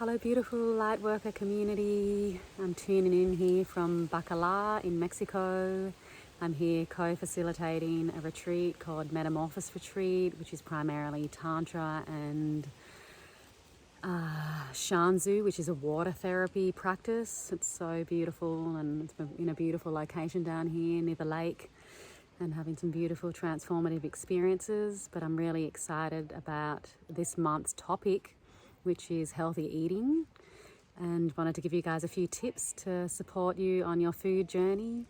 Hello beautiful light worker community. I'm tuning in here from Bacalar in Mexico. I'm here co-facilitating a retreat called Metamorphosis Retreat, which is primarily Tantra and Shanzu, which is a water therapy practice. It's so beautiful and it's in a beautiful location down here near the lake and having some beautiful transformative experiences. But I'm really excited about this month's topic, which is healthy eating, and wanted to give you guys a few tips to support you on your food journey.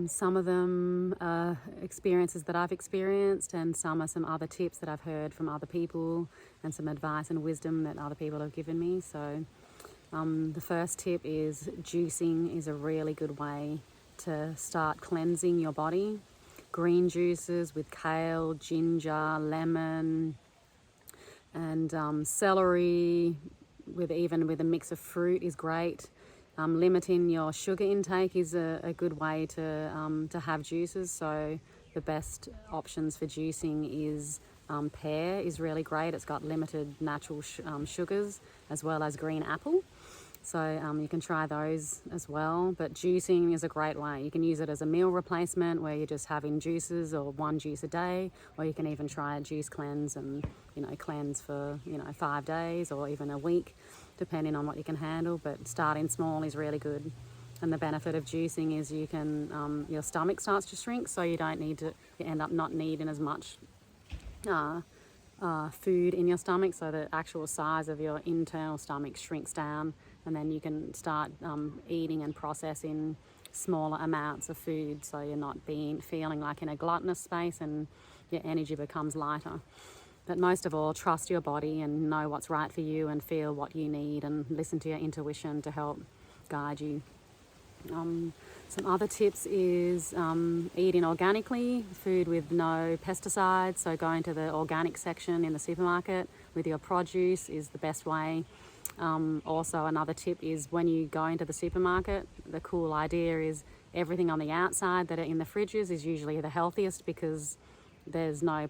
Some of them are experiences that I've experienced, and some are some other tips that I've heard from other people and some advice and wisdom that other people have given me. So the first tip is juicing is a really good way to start cleansing your body. Green juices with kale, ginger, lemon, and celery with a mix of fruit is great. Limiting your sugar intake is a good way to have juices. So the best options for juicing is pear is really great. It's got limited natural sugars, as well as green apple. So you can try those as well. But juicing is a great way. You can use it as a meal replacement where you're just having juices or one juice a day, or you can even try a juice cleanse and cleanse for 5 days or even a week, depending on what you can handle. But starting small is really good. And the benefit of juicing is you can your stomach starts to shrink, so you end up not needing as much food in your stomach, so the actual size of your internal stomach shrinks down, and then you can start eating and processing smaller amounts of food, so you're not feeling like in a gluttonous space, and your energy becomes lighter. But most of all, trust your body and know what's right for you and feel what you need and listen to your intuition to help guide you. Some other tips is eating organically, food with no pesticides. So going to the organic section in the supermarket with your produce is the best way. Also, another tip is when you go into the supermarket, the cool idea is everything on the outside that are in the fridges is usually the healthiest, because there's no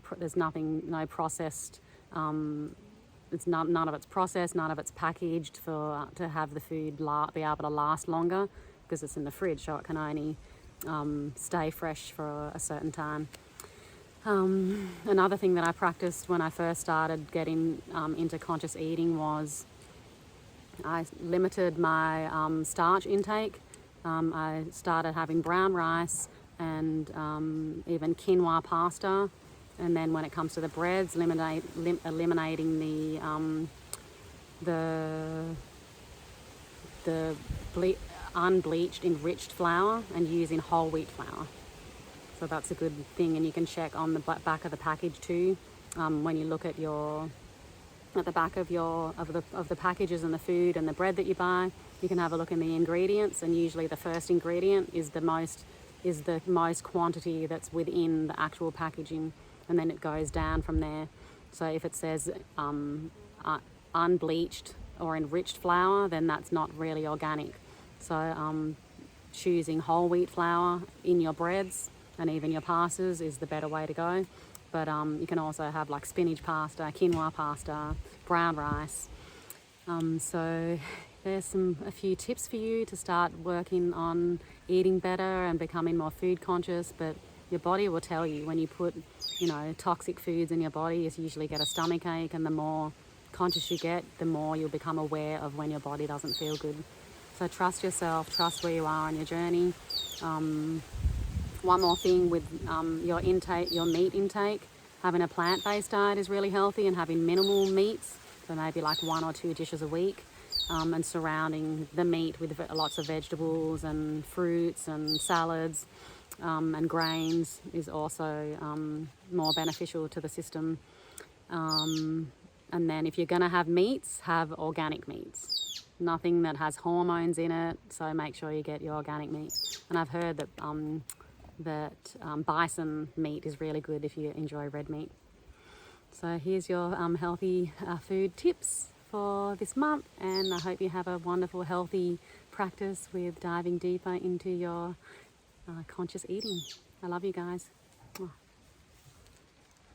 processed. None of it's processed, none of it's packaged to have the food be able to last longer, because it's in the fridge, so it can only stay fresh for a certain time. Another thing that I practiced when I first started getting into conscious eating was I limited my starch intake. I started having brown rice and even quinoa pasta. And then when it comes to the breads, eliminating the unbleached enriched flour and using whole wheat flour. So that's a good thing, and you can check on the back of the package too. When you look at the back of the packages and the food and the bread that you buy, you can have a look in the ingredients, and usually the first ingredient is the most quantity that's within the actual packaging, and then it goes down from there. So if it says unbleached or enriched flour, then that's not really organic. So choosing whole wheat flour in your breads and even your pastas is the better way to go. But you can also have like spinach pasta, quinoa pasta, brown rice. So there's a few tips for you to start working on eating better and becoming more food conscious. But your body will tell you when you put toxic foods in your body. You usually get a stomach ache, and the more conscious you get, the more you'll become aware of when your body doesn't feel good. So trust yourself, trust where you are on your journey. One more thing with your meat intake, having a plant-based diet is really healthy, and having minimal meats, so maybe like 1 or 2 dishes a week, and surrounding the meat with lots of vegetables and fruits and salads and grains is also more beneficial to the system. And then if you're going to have meats, have organic meats. Nothing that has hormones in it, so make sure you get your organic meat. And I've heard that bison meat is really good if you enjoy red meat. So here's your healthy food tips for this month, and I hope you have a wonderful healthy practice with diving deeper into your conscious eating. I love you guys.